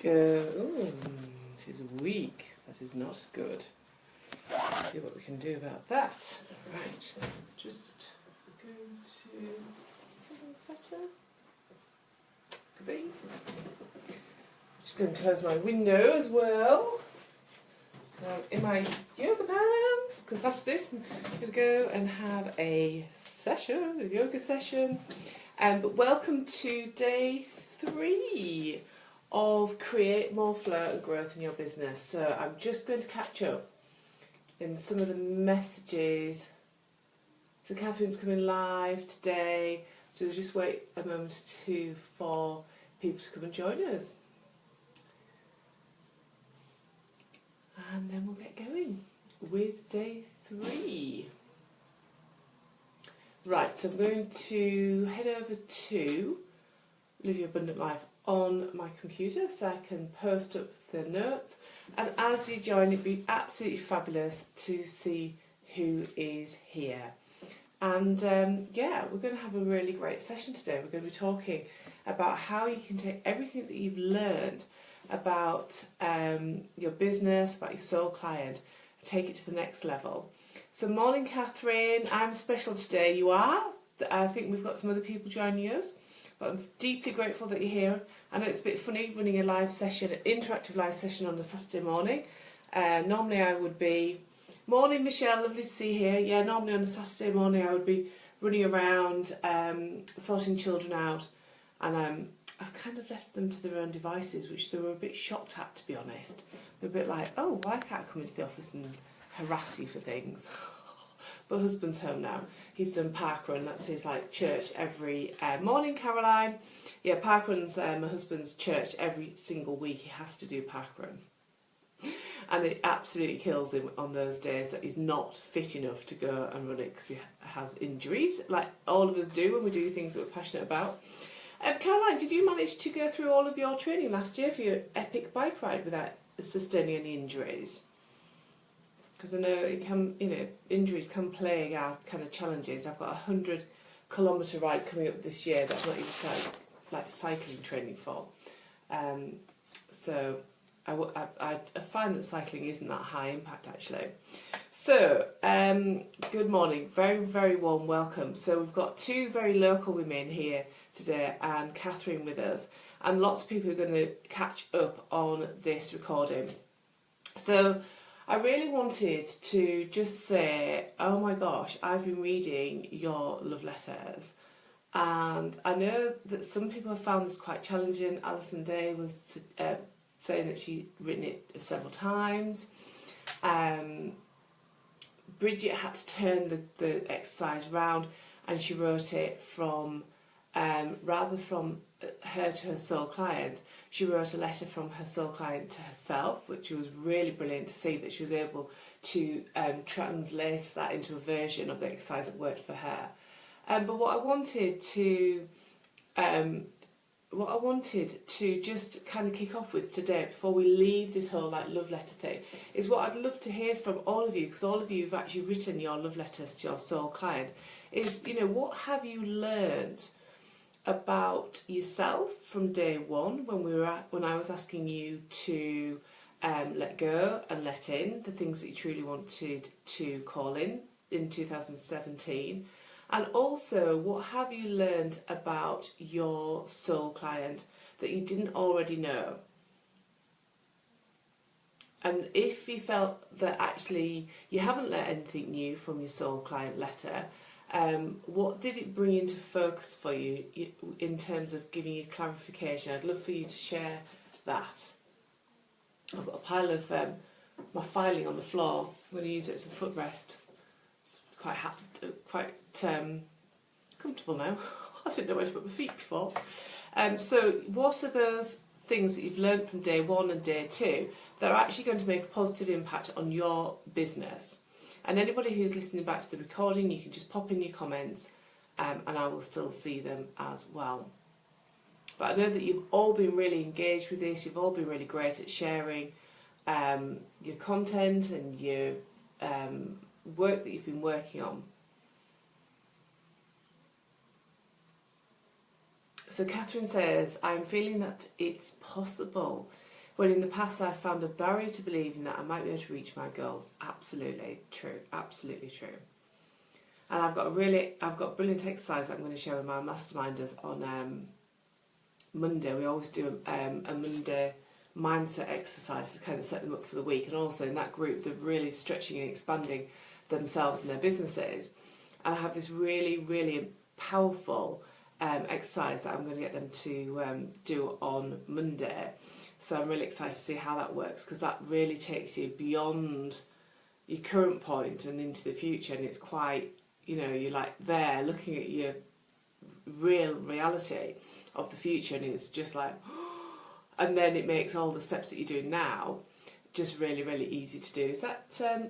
go. Oh, she's weak. That is not good. Let's see what we can do about that. Right, just going to better. Could be. Just going to close my window as well. So in my yoga pants, because after this I'm going to go and have a yoga session. But welcome to day 3 of Create More Flow and Growth in Your Business. So I'm just going to catch up in some of the messages. So Catherine's coming live today, so we'll just wait a moment for people to come and join us. And then we'll get going with day 3. Right, so I'm going to head over to Live Your Abundant Life on my computer so I can post up the notes. And as you join, it'd be absolutely fabulous to see who is here. And yeah, we're going to have a really great session today. We're going to be talking about how you can take everything that you've learned about your business, about your soul client, and take it to the next level. So morning Catherine, I'm special today. You are. I think we've got some other people joining us, but I'm deeply grateful that you're here. I know it's a bit funny running a live session, an interactive live session on a Saturday morning. Normally I would be, morning Michelle, lovely to see you here. Yeah, normally on a Saturday morning I would be running around sorting children out, and I've kind of left them to their own devices, which they were a bit shocked at, to be honest. They're a bit like, oh, why can't I come into the office and harass you for things? But husband's home now. He's done parkrun. That's his church every morning, Caroline. Yeah, parkrun's my husband's church every single week. He has to do parkrun. And it absolutely kills him on those days that he's not fit enough to go and run it because he has injuries, like all of us do when we do things that we're passionate about. Caroline, did you manage to go through all of your training last year for your epic bike ride without sustaining any injuries? Because I know it can, injuries can plague our kind of challenges. I've got a 100-kilometre ride coming up this year that I'm not even cycling training for. So I find that cycling isn't that high impact actually. So good morning, very very warm welcome. So we've got 2 very local women here today and Catherine with us, and lots of people are going to catch up on this recording. So I really wanted to just say, oh my gosh, I've been reading your love letters, and I know that some people have found this quite challenging. Alison Day was saying that she'd written it several times. Bridget had to turn the exercise round, and she wrote it from rather from her to her soul client. She wrote a letter from her soul client to herself, which was really brilliant to see that she was able to translate that into a version of the exercise that worked for her. But what I wanted to just kind of kick off with today, before we leave this whole love letter thing, is what I'd love to hear from all of you, because all of you have actually written your love letters to your soul client, is, what have you learned about yourself from day 1 when I was asking you to let go and let in the things that you truly wanted to call in 2017, and also what have you learned about your soul client that you didn't already know. And if you felt that actually you haven't learned anything new from your soul client letter, what did it bring into focus for you in terms of giving you clarification? I'd love for you to share that. I've got a pile of my filing on the floor. I'm going to use it as a footrest. It's quite comfortable now. I didn't know where to put my feet before. So what are those things that you've learned from day 1 and day 2 that are actually going to make a positive impact on your business? And anybody who's listening back to the recording, you can just pop in your comments and I will still see them as well. But I know that you've all been really engaged with this. You've all been really great at sharing your content and your work that you've been working on. So Catherine says, I'm feeling that it's possible. when in the past I found a barrier to believing that I might be able to reach my goals. Absolutely true, absolutely true. And I've got a brilliant exercise that I'm going to share with my masterminders on Monday. We always do a Monday mindset exercise to kind of set them up for the week, and also in that group they're really stretching and expanding themselves and their businesses. And I have this really, really powerful exercise that I'm going to get them to do on Monday. So I'm really excited to see how that works, because that really takes you beyond your current point and into the future, and it's quite, you're like there looking at your real reality of the future, and it's just like, and then it makes all the steps that you're doing now just really, really easy to do. Is that,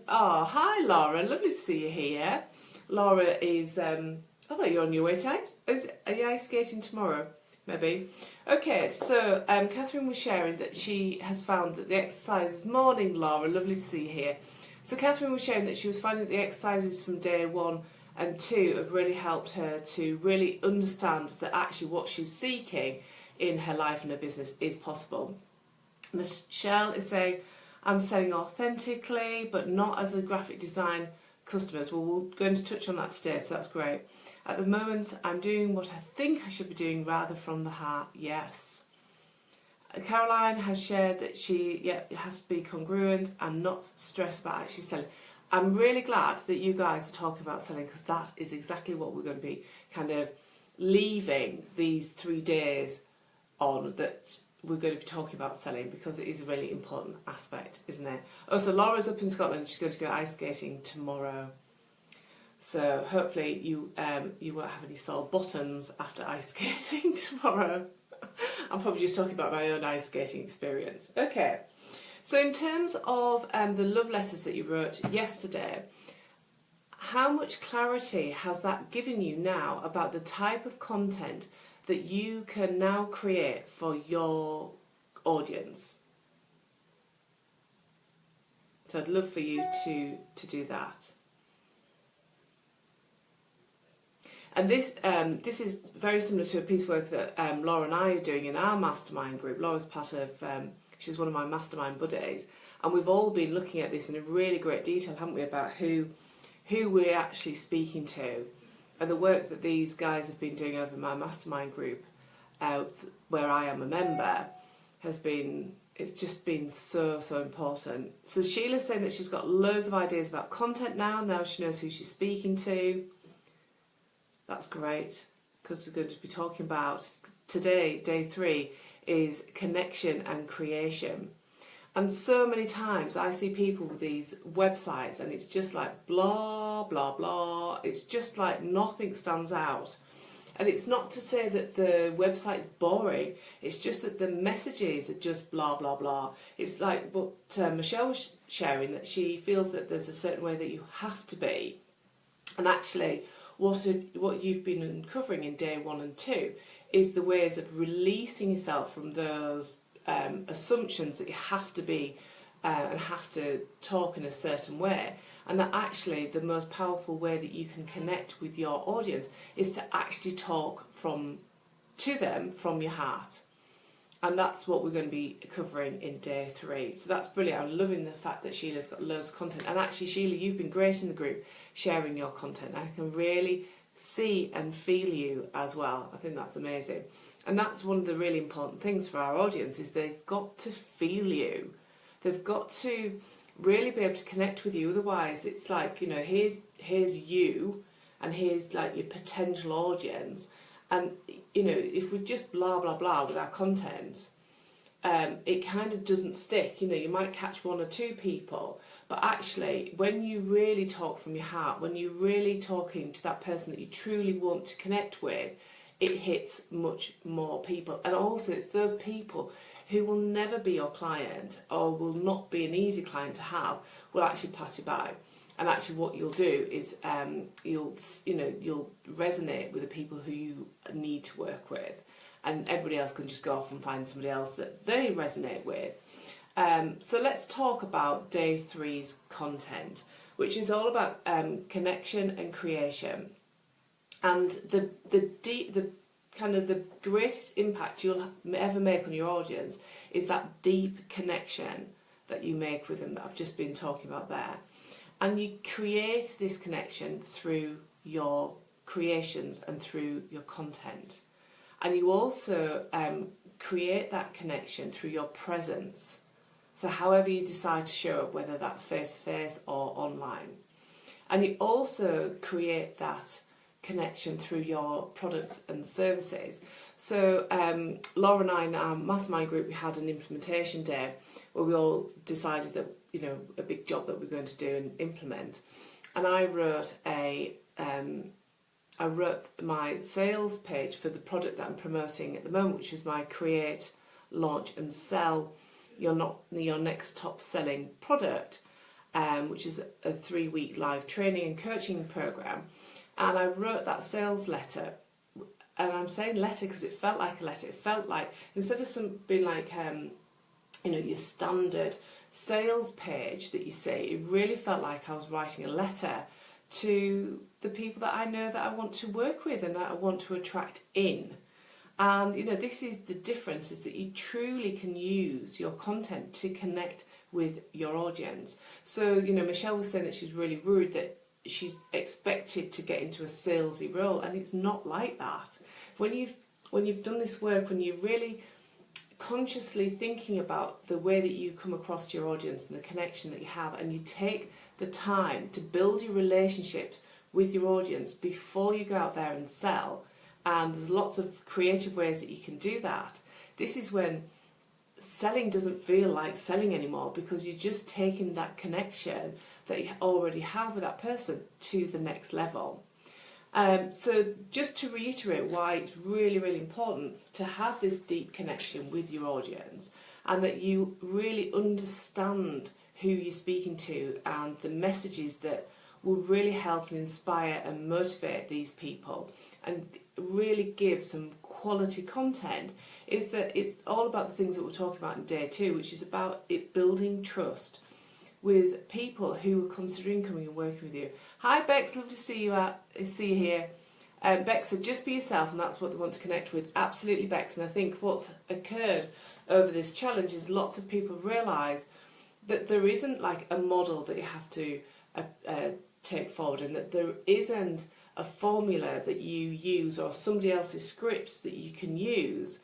hi Laura, lovely to see you here. Laura is, I thought you were on your way to are you ice skating tomorrow? Maybe. Okay, so Catherine was sharing that she has found that the exercises, morning Laura, lovely to see you here. So Catherine was sharing that she was finding that the exercises from day 1 and 2 have really helped her to really understand that actually what she's seeking in her life and her business is possible. Michelle is saying, I'm selling authentically, but not as a graphic design customers. Well, we're going to touch on that today, so that's great. At the moment, I'm doing what I think I should be doing rather from the heart. Yes. Caroline has shared that it has to be congruent and not stressed about actually selling. I'm really glad that you guys are talking about selling, because that is exactly what we're going to be kind of leaving these 3 days on, that we're going to be talking about selling, because it is a really important aspect, isn't it? Oh, so Laura's up in Scotland. She's going to go ice skating tomorrow. So hopefully you won't have any sore bottoms after ice skating tomorrow. I'm probably just talking about my own ice skating experience. Okay, so in terms of the love letters that you wrote yesterday, how much clarity has that given you now about the type of content that you can now create for your audience? So I'd love for you to do that. And this is very similar to a piece of work that Laura and I are doing in our mastermind group. Laura's part of, she's one of my mastermind buddies, and we've all been looking at this in a really great detail, haven't we, about who we're actually speaking to. And the work that these guys have been doing over my mastermind group, where I am a member, it's just been so, so important. So Sheila's saying that she's got loads of ideas about content now she knows who she's speaking to. That's great, because we're going to be talking about today, day 3, is connection and creation. And so many times I see people with these websites and it's just like blah, blah, blah. It's just like nothing stands out. And it's not to say that the website's boring, it's just that the messages are just blah, blah, blah. It's like what Michelle was sharing, that she feels that there's a certain way that you have to be. And actually, what you've been uncovering in day 1 and 2 is the ways of releasing yourself from those assumptions that you have to be and have to talk in a certain way, and that actually the most powerful way that you can connect with your audience is to actually talk to them from your heart. And that's what we're going to be covering in day 3. So that's brilliant. I'm loving the fact that Sheila's got loads of content. And actually, Sheila, you've been great in the group sharing your content. I can really see and feel you as well. I think that's amazing. And that's one of the really important things for our audience, is they've got to feel you. They've got to really be able to connect with you. Otherwise, it's like, here's you, and here's like your potential audience. And, if we just blah, blah, blah with our content, it kind of doesn't stick. You might catch 1 or 2 people, but actually, when you really talk from your heart, when you're really talking to that person that you truly want to connect with, it hits much more people. And also, it's those people who will never be your client or will not be an easy client to have, will actually pass you by. And actually what you'll do is you'll resonate with the people who you need to work with, and everybody else can just go off and find somebody else that they resonate with. So let's talk about day 3's content, which is all about connection and creation. And the kind of the greatest impact you'll ever make on your audience is that deep connection that you make with them that I've just been talking about there. And you create this connection through your creations and through your content. And you also create that connection through your presence. So however you decide to show up, whether that's face-to-face or online. And you also create that connection through your products and services. So Laura and I in our mastermind group, we had an implementation day where we all decided that, you know, a big job that we're going to do and implement. And I wrote my sales page for the product that I'm promoting at the moment, which is my create, launch and sell your next top selling product, which is a 3-week live training and coaching program. And I wrote that sales letter, and I'm saying letter because it felt like a letter. It felt like, instead of being like, you know, your standard sales page that you see, it really felt like I was writing a letter to the people that I know that I want to work with and that I want to attract in. And, you know, this is the difference, is that you truly can use your content to connect with your audience. So, you know, Michelle was saying that she's really worried that she's expected to get into a salesy role, and it's not like that. When you've done this work, when you're really consciously thinking about the way that you come across to your audience and the connection that you have, and you take the time to build your relationships with your audience before you go out there and sell, and there's lots of creative ways that you can do that, this is when selling doesn't feel like selling anymore, because you're just taking that connection that you already have with that person to the next level. So just to reiterate why it's really, really important to have this deep connection with your audience, and that you really understand who you're speaking to and the messages that will really help and inspire and motivate these people and really give some quality content, is that it's all about the things that we're talking about in day 2, which is about it building trust with people who are considering coming and working with you. Hi Bex, love to see you here. Bex said, just be yourself, and that's what they want to connect with. Absolutely, Bex. And I think what's occurred over this challenge is lots of people realise that there isn't like a model that you have to take forward, and that there isn't a formula that you use or somebody else's scripts that you can use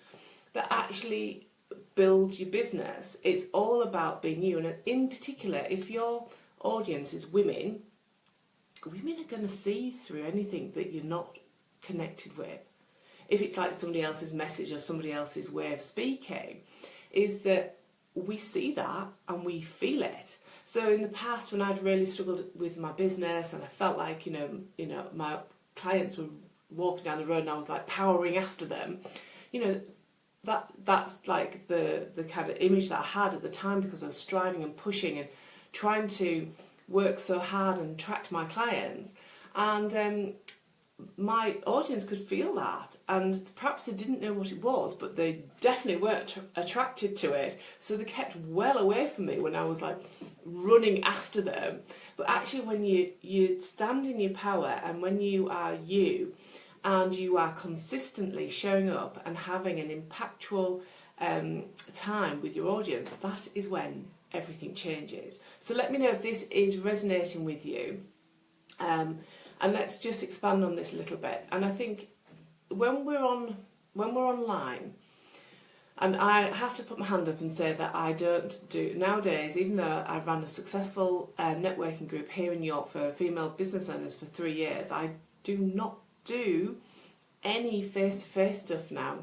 that actually builds your business. It's all about being you. And in particular, if your audience is women are going to see through anything that you're not connected with. If it's like somebody else's message or somebody else's way of speaking, is that we see that and we feel it. So in the past, when I'd really struggled with my business and I felt like, you know, my clients were walking down the road and I was like powering after them, you know, that's like the kind of image that I had at the time, because I was striving and pushing and trying to work so hard and attract my clients. And my audience could feel that, and perhaps they didn't know what it was, but they definitely weren't attracted to it, so they kept well away from me when I was like running after them. But actually, when you stand in your power, and when you are you, and you are consistently showing up and having an impactful time with your audience, that is when everything changes. So let me know if this is resonating with you. And let's just expand on this a little bit. And I think when we're online, and I have to put my hand up and say that I don't do, nowadays, even though I ran a successful networking group here in York for female business owners for 3 years, I do not do any face-to-face stuff now.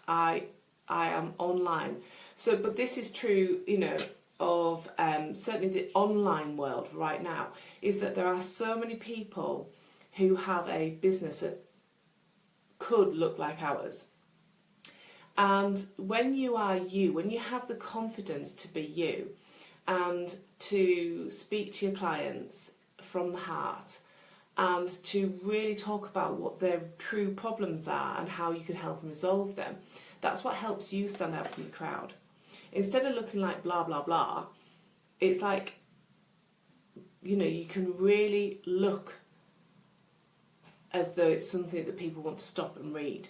I am online. So, but this is true, you know, of certainly the online world right now, is that there are so many people who have a business that could look like ours. And when you are you, when you have the confidence to be you and to speak to your clients from the heart and to really talk about what their true problems are and how you can help them resolve them, that's what helps you stand out from the crowd. Instead of looking like blah, blah, blah, it's like, you know, you can really look as though it's something that people want to stop and read.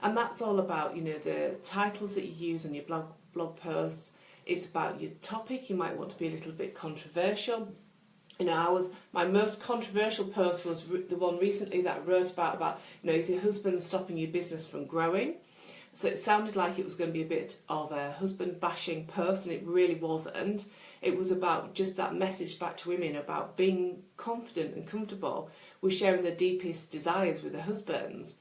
And that's all about, you know, the titles that you use on your blog posts. It's about your topic. You might want to be a little bit controversial. You know, my most controversial post was the one recently that I wrote about, you know, is your husband stopping your business from growing? So it sounded like it was going to be a bit of a husband bashing post, and it really wasn't. It was about just that message back to women about being confident and comfortable with sharing their deepest desires with their husbands.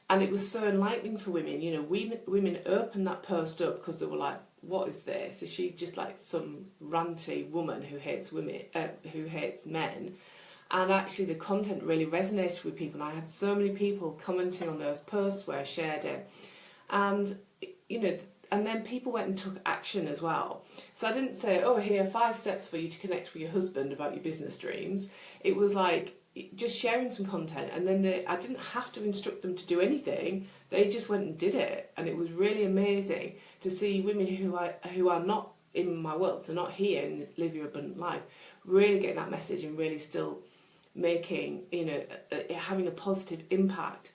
And it was so enlightening for women. You know, women opened that post up because they were like, what is this? Is she just like some ranty woman who hates women, who hates men? And actually the content really resonated with people. And I had so many people commenting on those posts where I shared it. And, you know, and then people went and took action as well. So I didn't say, oh, here are 5 steps for you to connect with your husband about your business dreams. It was like just sharing some content, and then I didn't have to instruct them to do anything. They just went and did it. And it was really amazing to see women who are not in my world, they're not here in Live Your Abundant Life, really getting that message and really still making, you know, having a positive impact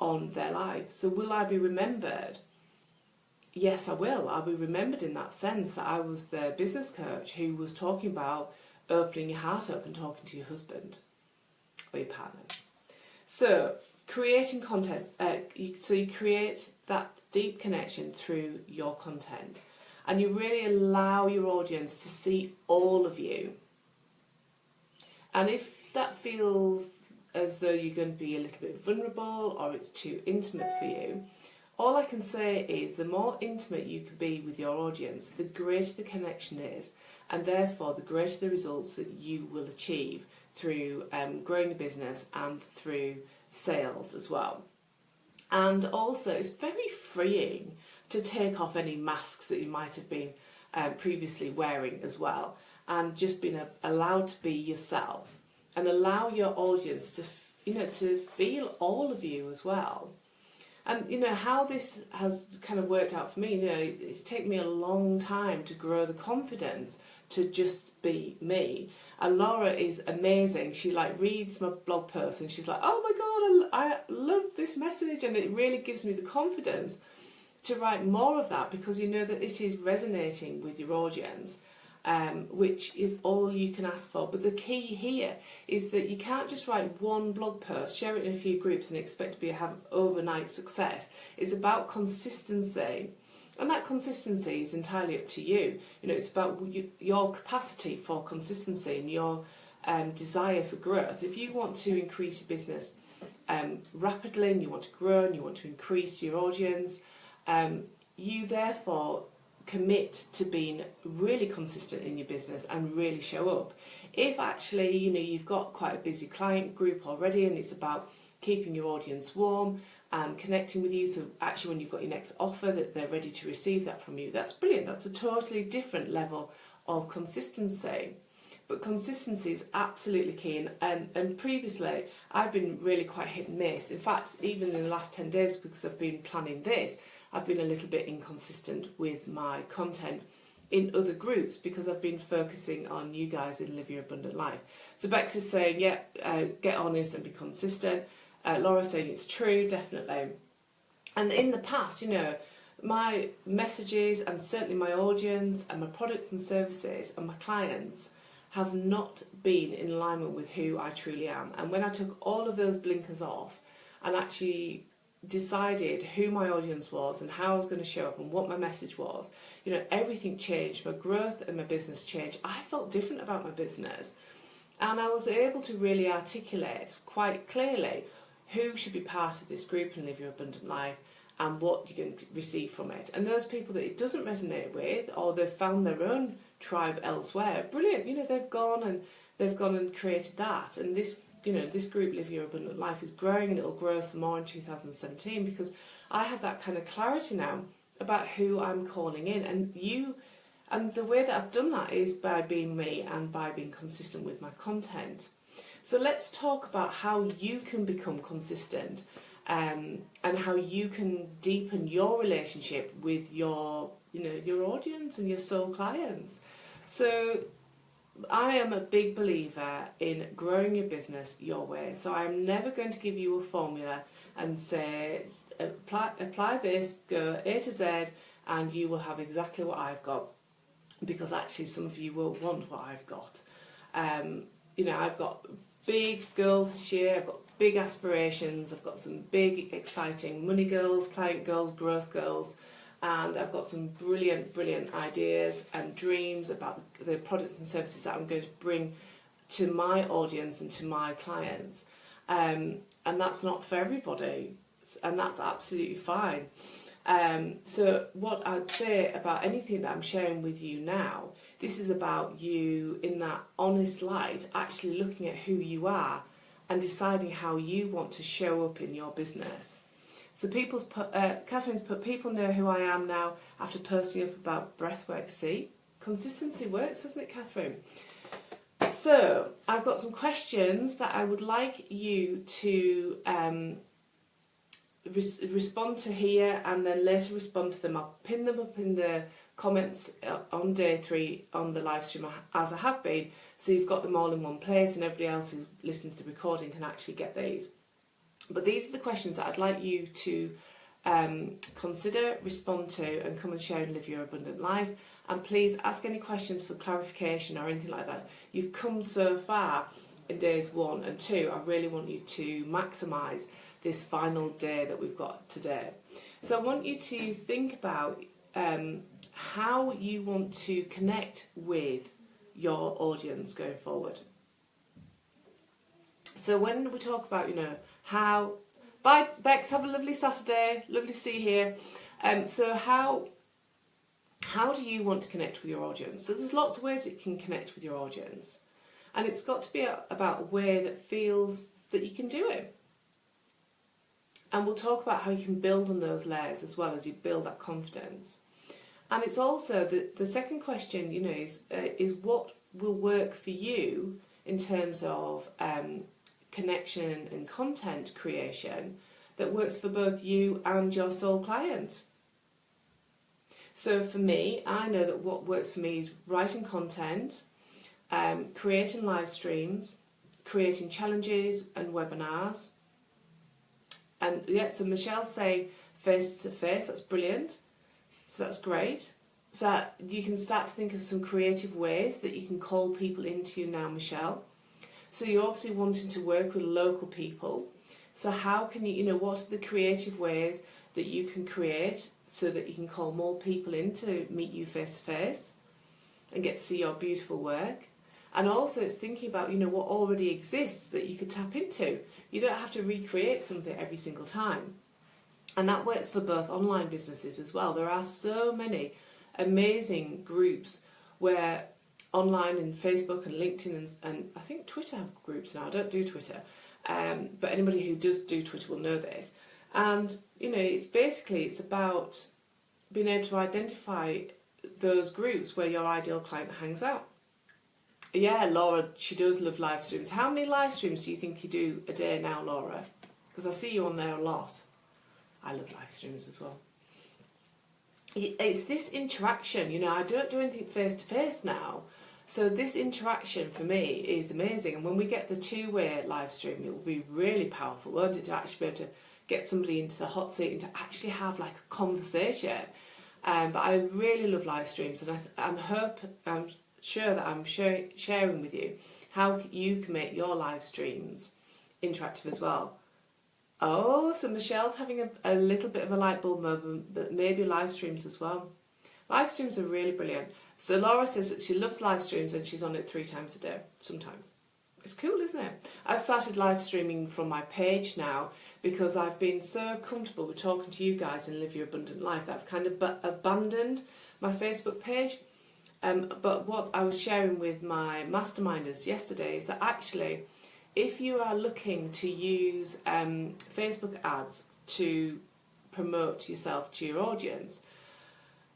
on their lives. So will I be remembered? Yes, I will. I'll be remembered in that sense that I was the business coach who was talking about opening your heart up and talking to your husband or your partner. So creating content, so you create that deep connection through your content, and you really allow your audience to see all of you. And if that feels as though you're going to be a little bit vulnerable or it's too intimate for you, all I can say is the more intimate you can be with your audience, the greater the connection is, and therefore the greater the results that you will achieve through growing your business and through sales as well. And also it's very freeing to take off any masks that you might have been previously wearing as well, and just being allowed to be yourself and allow your audience to, you know, to feel all of you as well. And, you know, how this has kind of worked out for me, you know, it's taken me a long time to grow the confidence to just be me. And Laura is amazing. She like reads my blog post and she's like, oh my God, I love this message. And it really gives me the confidence to write more of that, because you know that it is resonating with your audience. Which is all you can ask for. But the key here is that you can't just write one blog post, share it in a few groups and expect to have overnight success. It's about consistency. And that consistency is entirely up to you. You know, it's about your capacity for consistency and your desire for growth. If you want to increase your business rapidly, and you want to grow and you want to increase your audience, you therefore commit to being really consistent in your business and really show up. If actually, you know, you've got quite a busy client group already and it's about keeping your audience warm and connecting with you, so actually when you've got your next offer that they're ready to receive that from you, that's brilliant. That's a totally different level of consistency. But consistency is absolutely key, and previously I've been really quite hit and miss. In fact, even in the last 10 days, because I've been planning this, I've been a little bit inconsistent with my content in other groups because I've been focusing on you guys in Live Your Abundant Life. So Bex is saying, yeah, get honest and be consistent. Laura's saying it's true, definitely. And in the past, you know, my messages and certainly my audience and my products and services and my clients have not been in alignment with who I truly am. And when I took all of those blinkers off and actually decided who my audience was and how I was going to show up and what my message was, you know, everything changed. My growth and my business changed. I felt different about my business, and I was able to really articulate quite clearly who should be part of this group and Live Your Abundant Life and what you're going to receive from it. And those people that it doesn't resonate with, or they've found their own tribe elsewhere, brilliant, you know, they've gone and created that. And this, you know, this group Live Your Abundant Life is growing, and it'll grow some more in 2017 because I have that kind of clarity now about who I'm calling in. And the way that I've done that is by being me and by being consistent with my content. So let's talk about how you can become consistent and how you can deepen your relationship with your, you know, your audience and your soul clients. So I am a big believer in growing your business your way. So I'm never going to give you a formula and say, apply this, go A to Z, and you will have exactly what I've got. Because actually some of you will want what I've got. You know, I've got big goals this year, I've got big aspirations, I've got some big exciting money goals, client goals, growth goals, and I've got some brilliant ideas and dreams about the products and services that I'm going to bring to my audience and to my clients. And that's not for everybody, and that's absolutely fine. So what I'd say about anything that I'm sharing with you now, this is about you in that honest light, actually looking at who you are and deciding how you want to show up in your business. So Catherine's put, people know who I am now after posting up about breathwork. See, consistency works, doesn't it, Catherine? So I've got some questions that I would like you to respond to here, and then later respond to them. I'll pin them up in the comments on day 3 on the live stream as I have been, so you've got them all in one place and everybody else who's listening to the recording can actually get these. But these are the questions that I'd like you to consider, respond to, and come and share and live your abundant life. And please ask any questions for clarification or anything like that. You've come so far in days 1 and 2. I really want you to maximise this final day that we've got today. So I want you to think about how you want to connect with your audience going forward. So when we talk about, you know, how... Bye, Bex, have a lovely Saturday. Lovely to see you here. So how do you want to connect with your audience? So there's lots of ways that you can connect with your audience. And it's got to be about a way that feels that you can do it. And we'll talk about how you can build on those layers as well as you build that confidence. And it's also, the second question, you know, is what will work for you in terms of connection and content creation that works for both you and your soul client. So for me, I know that what works for me is writing content, creating live streams, creating challenges and webinars. And yeah, so Michelle's saying face to face, that's brilliant. So that's great. So you can start to think of some creative ways that you can call people into you now, Michelle. So you're obviously wanting to work with local people. So how can you, you know, what are the creative ways that you can create so that you can call more people in to meet you face to face and get to see your beautiful work? And also it's thinking about, you know, what already exists that you could tap into. You don't have to recreate something every single time. And that works for both online businesses as well. There are so many amazing groups where online and Facebook and LinkedIn and I think Twitter have groups now. I don't do Twitter. But anybody who does do Twitter will know this. And, you know, it's about being able to identify those groups where your ideal client hangs out. Yeah, Laura, she does love live streams. How many live streams do you think you do a day now, Laura? Because I see you on there a lot. I love live streams as well. It's this interaction, you know, I don't do anything face to face now. So this interaction for me is amazing. And when we get the two-way live stream, it will be really powerful, won't it, to actually be able to get somebody into the hot seat and to actually have like a conversation. But I really love live streams, and I'm sure that I'm sharing with you how you can make your live streams interactive as well. Oh, so Michelle's having a little bit of a light bulb moment, but maybe live streams as well. Live streams are really brilliant. So Laura says that she loves live streams and she's on it 3 times a day, sometimes. It's cool, isn't it? I've started live streaming from my page now because I've been so comfortable with talking to you guys and Live Your Abundant Life that I've kind of abandoned my Facebook page. But what I was sharing with my masterminders yesterday is that actually, if you are looking to use Facebook ads to promote yourself to your audience,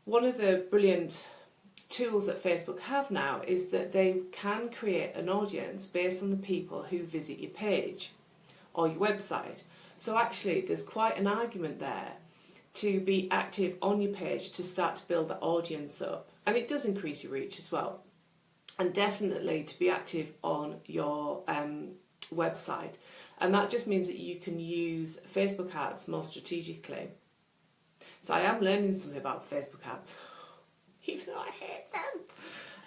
one of the brilliant tools that Facebook have now is that they can create an audience based on the people who visit your page or your website. So actually there's quite an argument there to be active on your page to start to build that audience up. And it does increase your reach as well. And definitely to be active on your website. And that just means that you can use Facebook ads more strategically. So I am learning something about Facebook ads, even though I hate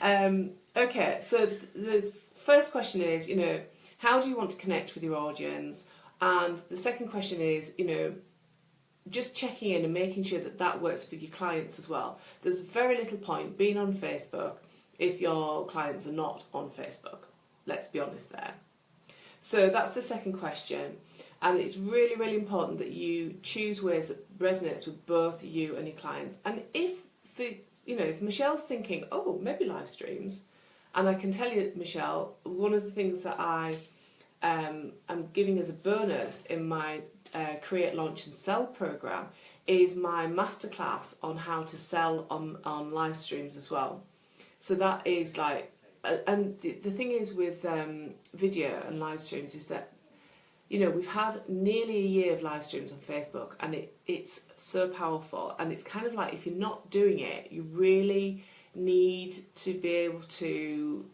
them. Okay, so the first question is, how do you want to connect with your audience? And the second question is, just checking in and making sure that that works for your clients as well. There's very little point being on Facebook if your clients are not on Facebook. Let's be honest there. So that's the second question. And it's really, really important that you choose ways that resonates with both you and your clients. And if Michelle's thinking, oh, maybe live streams, and I can tell you, Michelle, one of the things that I am giving as a bonus in my Create, Launch and Sell program is my masterclass on how to sell on live streams as well. So that is like, and the thing is with video and live streams is that, we've had nearly a year of live streams on Facebook, and it's so powerful. And it's kind of like, if you're not doing it, you really need to be able to,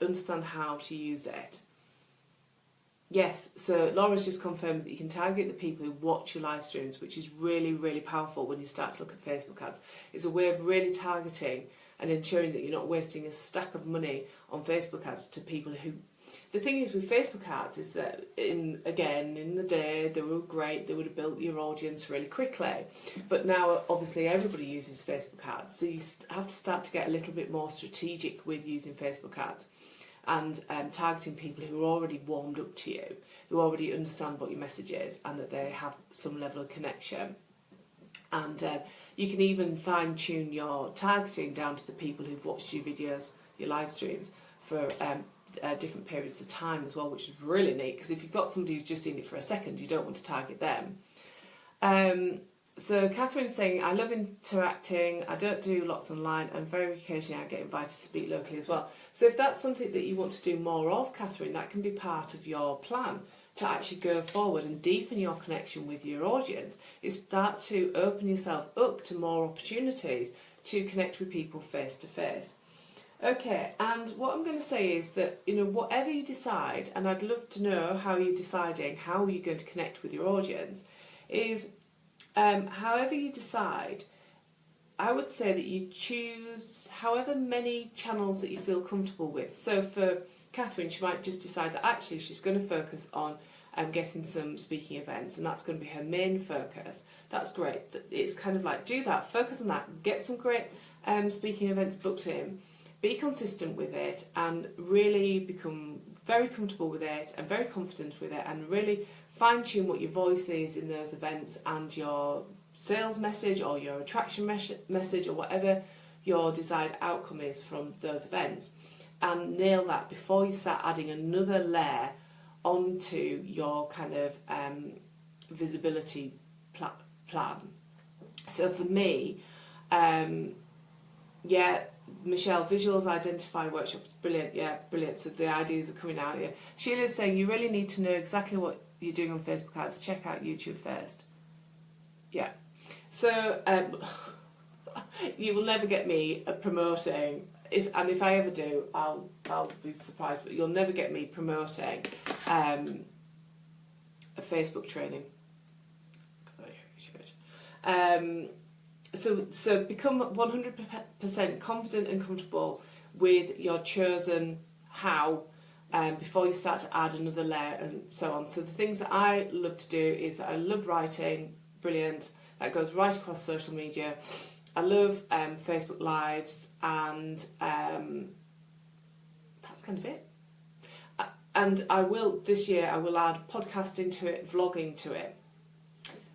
understand how to use it. Yes, so Laura's just confirmed that you can target the people who watch your live streams, which is really, really powerful when you start to look at Facebook ads. It's a way of really targeting and ensuring that you're not wasting a stack of money on Facebook ads to people who... The thing is with Facebook ads is that, in the day, they were great, they would have built your audience really quickly. But now, obviously, everybody uses Facebook ads, so you have to start to get a little bit more strategic with using Facebook ads. And targeting people who are already warmed up to you, who already understand what your message is, and that they have some level of connection. And you can even fine-tune your targeting down to the people who've watched your videos, your live streams, for different periods of time as well, which is really neat, because if you've got somebody who's just seen it for a second, you don't want to target them. So Catherine's saying, I love interacting, I don't do lots online, and very occasionally I get invited to speak locally as well. So if that's something that you want to do more of, Catherine, that can be part of your plan to actually go forward and deepen your connection with your audience, is start to open yourself up to more opportunities to connect with people face to face. Okay, and what I'm going to say is that, whatever you decide, and I'd love to know how you're deciding how you're going to connect with your audience, is however you decide, I would say that you choose however many channels that you feel comfortable with. So for Catherine, she might just decide that actually she's going to focus on getting some speaking events, and that's going to be her main focus. That's great. It's kind of like, do that, focus on that, get some great speaking events booked in, be consistent with it, and really become very comfortable with it and very confident with it, and really fine-tune what your voice is in those events and your sales message or your attraction message or whatever your desired outcome is from those events, and nail that before you start adding another layer onto your kind of visibility plan. So for me, Michelle, visuals, identify workshops, brilliant, brilliant. So the ideas are coming out here. Sheila's saying you really need to know exactly what you're doing on Facebook ads. Check out YouTube first. Yeah. So you will never get me promoting. If I ever do, I'll be surprised. But you'll never get me promoting a Facebook training. So become 100% confident and comfortable with your chosen how before you start to add another layer and so on. So the things that I love to do is I love writing, brilliant, that goes right across social media. I love Facebook Lives, and that's kind of it. And this year I will add podcasting to it, vlogging to it.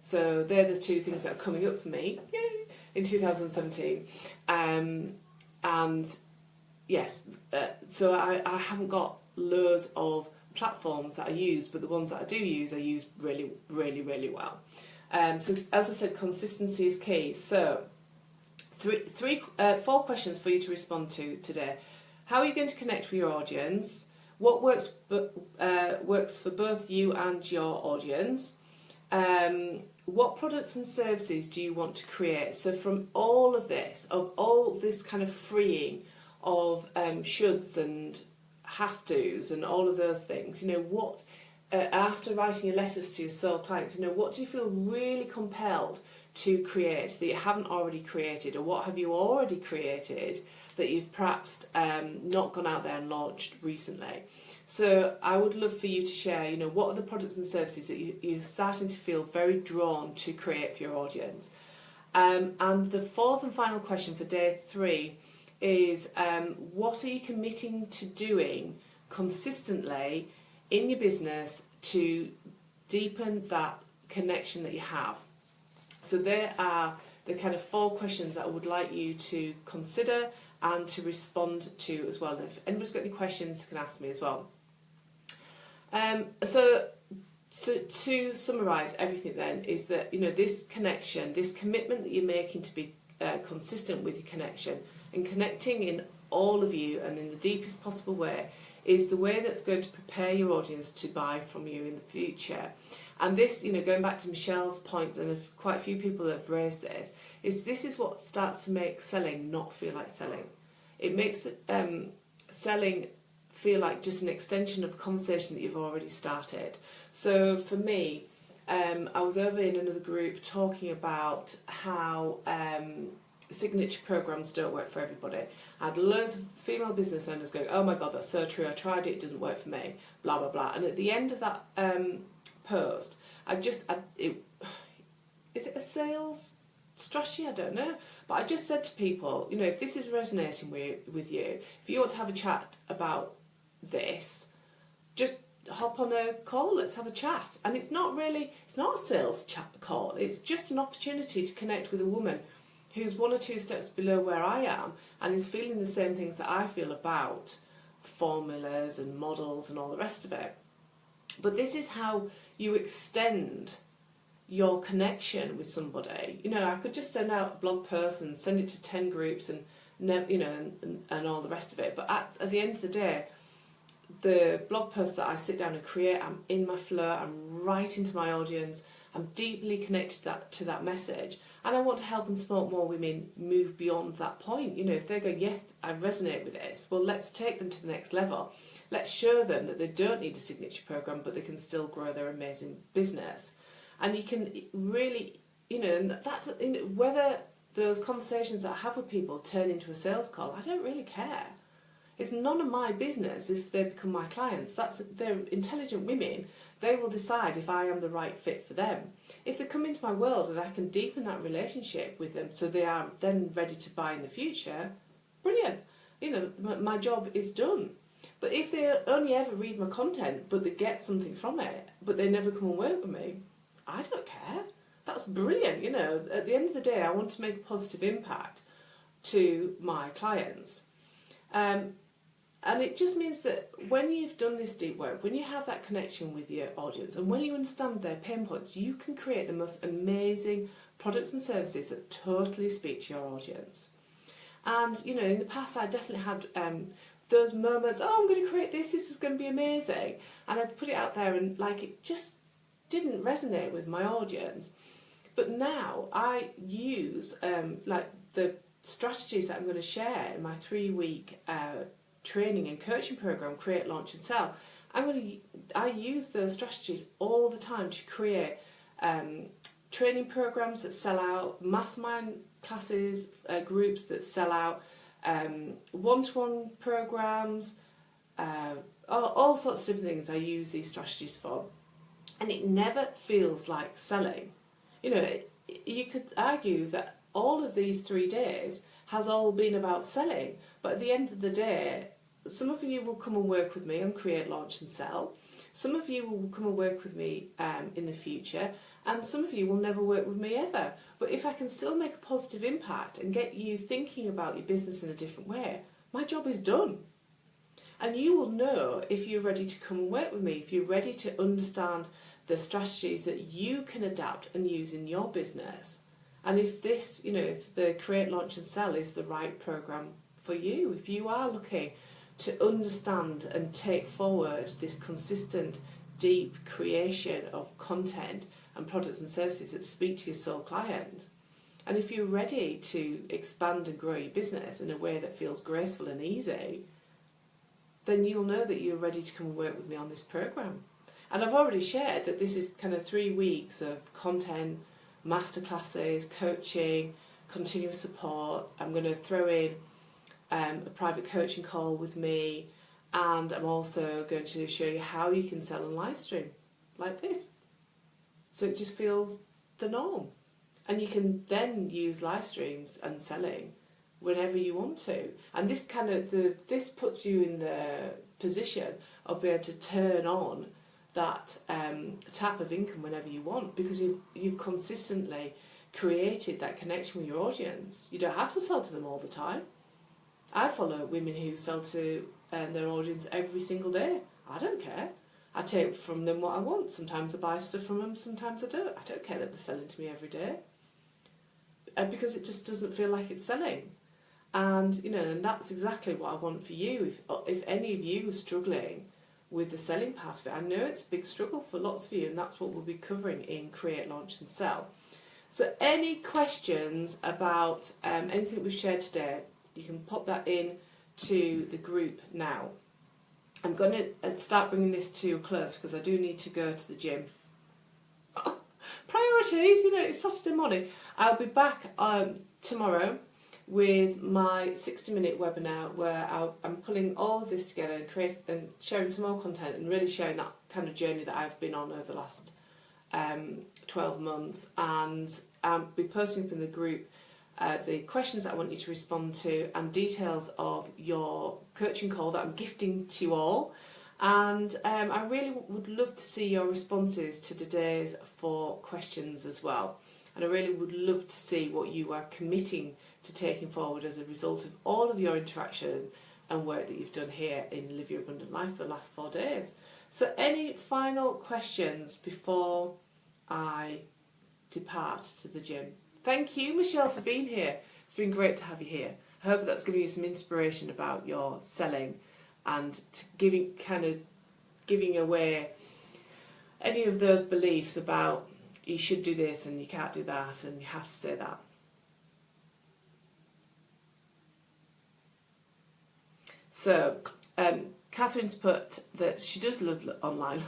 So they're the two things that are coming up for me, yay, in 2017. And yes, so I haven't got loads of platforms that I use, but the ones that I use really, really, really well. So as I said, consistency is key. So 4 questions for you to respond to today. How are you going to connect with your audience? What works for both you and your audience? What products and services do you want to create? So from all of this kind of freeing of shoulds and have-tos and all of those things. What, after writing your letters to your soul clients, what do you feel really compelled to create that you haven't already created, or what have you already created that you've perhaps not gone out there and launched recently? So I would love for you to share, what are the products and services that you're starting to feel very drawn to create for your audience? And the fourth and final question for day 3 is, what are you committing to doing consistently in your business to deepen that connection that you have? So there are the kind of 4 questions that I would like you to consider and to respond to as well. If anybody's got any questions, you can ask me as well. So to summarise everything then, is that this connection, this commitment that you're making to be consistent with your connection and connecting in all of you and in the deepest possible way, is the way that's going to prepare your audience to buy from you in the future. And this, going back to Michelle's point, and quite a few people have raised this is what starts to make selling not feel like selling. It makes selling feel like just an extension of a conversation that you've already started. So for me, I was over in another group talking about how signature programs don't work for everybody. I had loads of female business owners going, "Oh my God, that's so true, I tried it, it doesn't work for me, blah, blah, blah." And at the end of that post, is it a sales strategy? I don't know. But I just said to people, if this is resonating with you, if you want to have a chat about this, just hop on a call, let's have a chat. And it's not a sales chat call, it's just an opportunity to connect with a woman who's 1 or 2 steps below where I am and is feeling the same things that I feel about formulas and models and all the rest of it. But this is how you extend your connection with somebody. I could just send out a blog post and send it to 10 groups and all the rest of it. But at the end of the day, the blog post that I sit down and create, I'm in my flow, I'm right into my audience, I'm deeply connected to that message, and I want to help and support more women move beyond that point. If they go, "Yes, I resonate with this," well, let's take them to the next level. Let's show them that they don't need a signature program, but they can still grow their amazing business. And you can really, whether those conversations that I have with people turn into a sales call, I don't really care. It's none of my business if they become my clients. They're intelligent women. They will decide if I am the right fit for them. If they come into my world and I can deepen that relationship with them so they are then ready to buy in the future, brilliant. My job is done. But if they only ever read my content but they get something from it, but they never come and work with me, I don't care. That's brilliant. At the end of the day, I want to make a positive impact to my clients. And it just means that when you've done this deep work, when you have that connection with your audience, and when you understand their pain points, you can create the most amazing products and services that totally speak to your audience. And, in the past I definitely had those moments, I'm going to create this is going to be amazing. And I'd put it out there and it just didn't resonate with my audience. But now I use the strategies that I'm going to share in my 3-week training and coaching program, Create, Launch and Sell. I use those strategies all the time to create training programs that sell out, mastermind classes, groups that sell out, one-to-one programs, all sorts of different things I use these strategies for. And it never feels like selling. You could argue that all of these 3 days has all been about selling, but at the end of the day, some of you will come and work with me on Create, Launch and Sell. Some of you will come and work with me in the future, and some of you will never work with me ever. But if I can still make a positive impact and get you thinking about your business in a different way, my job is done. And you will know if you're ready to come and work with me, if you're ready to understand the strategies that you can adapt and use in your business. And if this, if the Create, Launch and Sell is the right program for you, if you are looking to understand and take forward this consistent, deep creation of content and products and services that speak to your soul client, and if you're ready to expand and grow your business in a way that feels graceful and easy, then you'll know that you're ready to come and work with me on this programme. And I've already shared that this is kind of 3 weeks of content, masterclasses, coaching, continuous support. I'm going to throw in a private coaching call with me, and I'm also going to show you how you can sell on live stream like this. So it just feels the norm. And you can then use live streams and selling whenever you want to. And this this puts you in the position of being able to turn on that tap of income whenever you want, because you've consistently created that connection with your audience. You don't have to sell to them all the time. I follow women who sell to their audience every single day. I don't care. I take from them what I want. Sometimes I buy stuff from them, sometimes I don't. I don't care that they're selling to me every day. Because it just doesn't feel like it's selling. And, and that's exactly what I want for you. If any of you are struggling with the selling part of it, I know it's a big struggle for lots of you, and that's what we'll be covering in Create, Launch and Sell. So any questions about anything we've shared today, you can pop that in to the group now. I'm going to start bringing this to a close because I do need to go to the gym. Priorities, it's Saturday morning. I'll be back tomorrow with my 60-minute webinar where I'm pulling all of this together and sharing some more content and really sharing that kind of journey that I've been on over the last 12 months. And I'll be posting up in the group the questions that I want you to respond to and details of your coaching call that I'm gifting to you all. And I really would love to see your responses to today's 4 questions as well. And I really would love to see what you are committing to taking forward as a result of all of your interaction and work that you've done here in Live Your Abundant Life for the last 4 days. So any final questions before I depart to the gym? Thank you, Michelle, for being here. It's been great to have you here. I hope that's giving you some inspiration about your selling and giving away any of those beliefs about you should do this and you can't do that and you have to say that. So, Catherine's put that she does love online.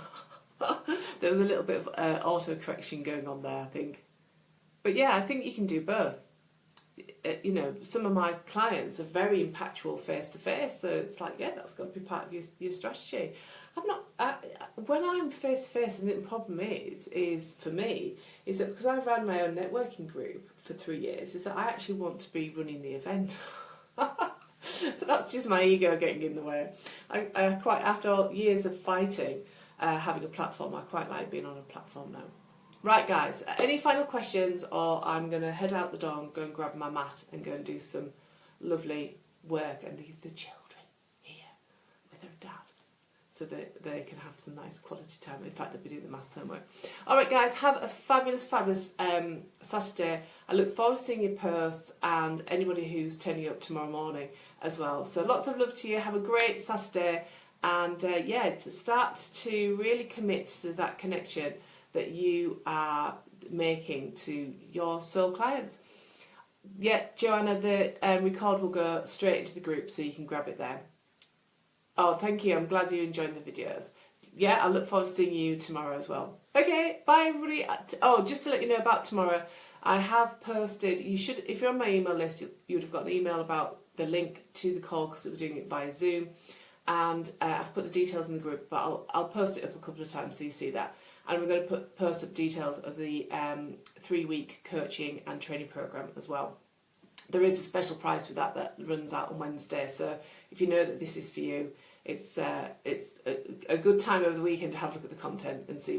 There was a little bit of auto-correction going on there, I think. But yeah, I think you can do both. Some of my clients are very impactful face-to-face, so it's like, yeah, that's got to be part of your strategy. When I'm face-to-face, and the problem is for me, is that because I ran my own networking group for 3 years, is that I actually want to be running the event. But that's just my ego getting in the way. I quite, after all years of fighting, having a platform, I quite like being on a platform now. Right, guys, any final questions, or I'm going to head out the door and go and grab my mat and go and do some lovely work and leave the children here with their dad so that they can have some nice quality time. In fact, they'll be doing the maths homework. All right, guys, have a fabulous Saturday. I look forward to seeing your posts and anybody who's turning up tomorrow morning as well. So lots of love to you. Have a great Saturday. And, to start to really commit to that connection that you are making to your soul clients. Yeah, Joanna, the record will go straight into the group so you can grab it there. Oh, thank you. I'm glad you enjoyed the videos. Yeah, I look forward to seeing you tomorrow as well. Okay, bye everybody. Oh, just to let you know about tomorrow, I have posted, if you're on my email list, you would have got an email about the link to the call because we're doing it via Zoom. And I've put the details in the group, but I'll post it up a couple of times so you see that. And we're going to post up details of the 3-week coaching and training program as well. There is a special price with that runs out on Wednesday. So if you know that this is for you, it's a good time over the weekend to have a look at the content and see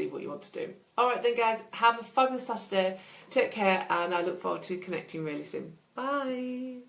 what you want to do. All right then, guys, have a fabulous Saturday. Take care, and I look forward to connecting really soon. Bye.